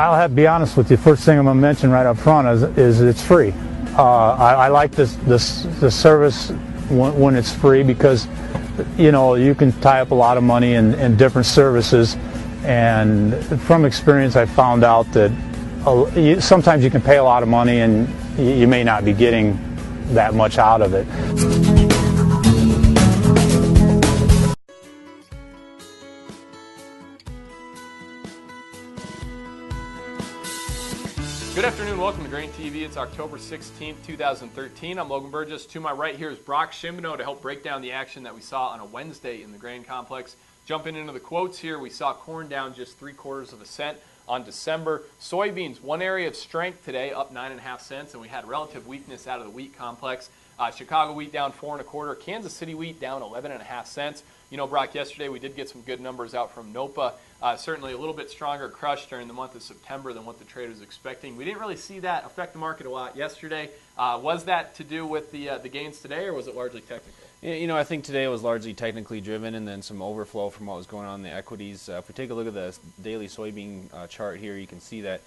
I'll have to be honest with you. First thing I'm going to mention right up front is it's free. I like the service when it's free because, you know, you can tie up a lot of money in different services, and from experience I found out that sometimes you can pay a lot of money and you may not be getting that much out of it. Good afternoon, welcome to GrainTV. It's October 16th, 2013. I'm Logan Burgess. To my right here is Brock Shimbano to help break down the action that we saw on a Wednesday in the grain complex. Jumping into the quotes here, we saw corn down just 3/4 cent on December. Soybeans, one area of strength today, up 9.5 cents, and we had relative weakness out of the wheat complex. Chicago wheat down 4 1/4. Kansas City wheat down 11.5 cents. You know, Brock, yesterday we did get some good numbers out from NOPA. Certainly a little bit stronger crush during the month of September than what the trade was expecting. We didn't really see that affect the market a lot yesterday. Was that to do with the gains today, or was it largely technical? You know, I think today was largely technically driven, and then some overflow from what was going on in the equities. If we take a look at the daily soybean chart here, you can see that,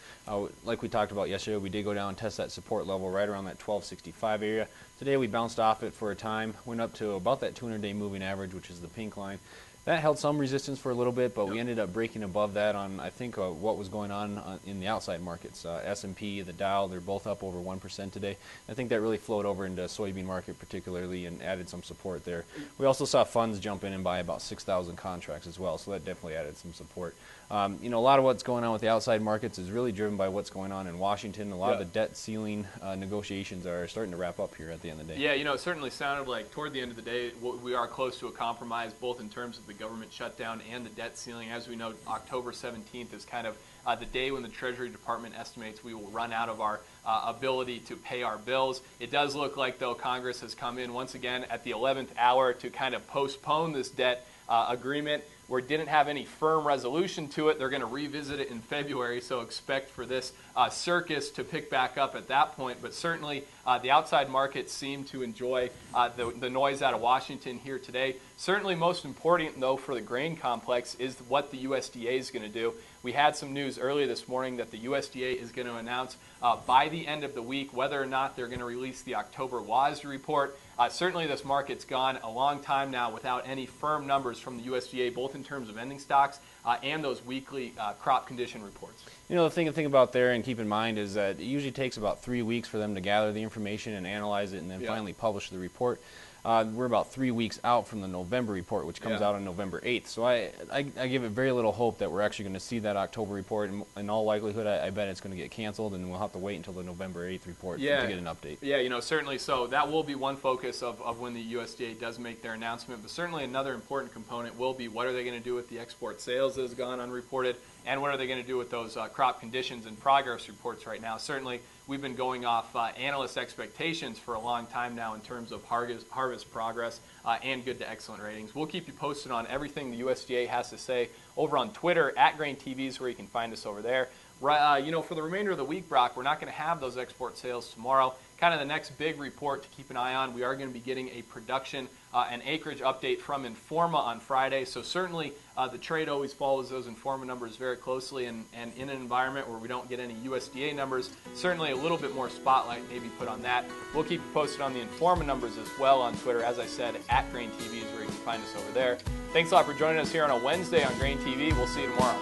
like we talked about yesterday, we did go down and test that support level right around that 1265 area. Today we bounced off it for a time, went up to about that 200-day moving average, which is the pink line. That held some resistance for a little bit, but we ended up breaking above that on, I think, what was going on in the outside markets. S&P, the Dow, they're both up over 1% today. I think that really flowed over into soybean market particularly and added some support there. We also saw funds jump in and buy about 6,000 contracts as well, so that definitely added some support. You know, a lot of what's going on with the outside markets is really driven by what's going on in Washington. A lot of the debt ceiling negotiations are starting to wrap up here at the end of the day. Yeah, you know, it certainly sounded like toward the end of the day we are close to a compromise, both in terms of the government shutdown and the debt ceiling. As we know, October 17th is kind of the day when the Treasury Department estimates we will run out of our ability to pay our bills. It does look like, though, Congress has come in once again at the 11th hour to kind of postpone this debt agreement. We didn't have any firm resolution to it. They're going to revisit it in February, so expect for this circus to pick back up at that point. But certainly the outside markets seem to enjoy the noise out of Washington here today. Certainly most important, though, for the grain complex is what the USDA is going to do. We had some news earlier this morning that the USDA is going to announce by the end of the week whether or not they're going to release the October WASDE report. Certainly this market's gone a long time now without any firm numbers from the USDA, both in terms of ending stocks and those weekly crop condition reports. You know, the thing to think about there and keep in mind is that it usually takes about 3 weeks for them to gather the information and analyze it and then finally publish the report. We're about 3 weeks out from the November report, which comes out on November 8th. So I give it very little hope that we're actually going to see that October report. In all likelihood, I bet it's going to get canceled, and we'll have to wait until the November 8th report to get an update. Yeah, you know, certainly so. That will be one focus of when the USDA does make their announcement. But certainly another important component will be what are they going to do with the export sales that has gone unreported, and what are they going to do with those crop conditions and progress reports right now. Certainly, we've been going off analyst expectations for a long time now in terms of harvest progress and good to excellent ratings. We'll keep you posted on everything the USDA has to say over on Twitter at GrainTV is where you can find us over there. You know, for the remainder of the week, Brock, we're not going to have those export sales tomorrow. Kind of the next big report to keep an eye on. We are going to be getting a production and acreage update from Informa on Friday. So certainly the trade always follows those Informa numbers very closely, and in an environment where we don't get any USDA numbers, certainly a little bit more spotlight may be put on that. We'll keep you posted on the Informa numbers as well on Twitter. As I said, at GrainTV is where you can find us over there. Thanks a lot for joining us here on a Wednesday on GrainTV. We'll see you tomorrow.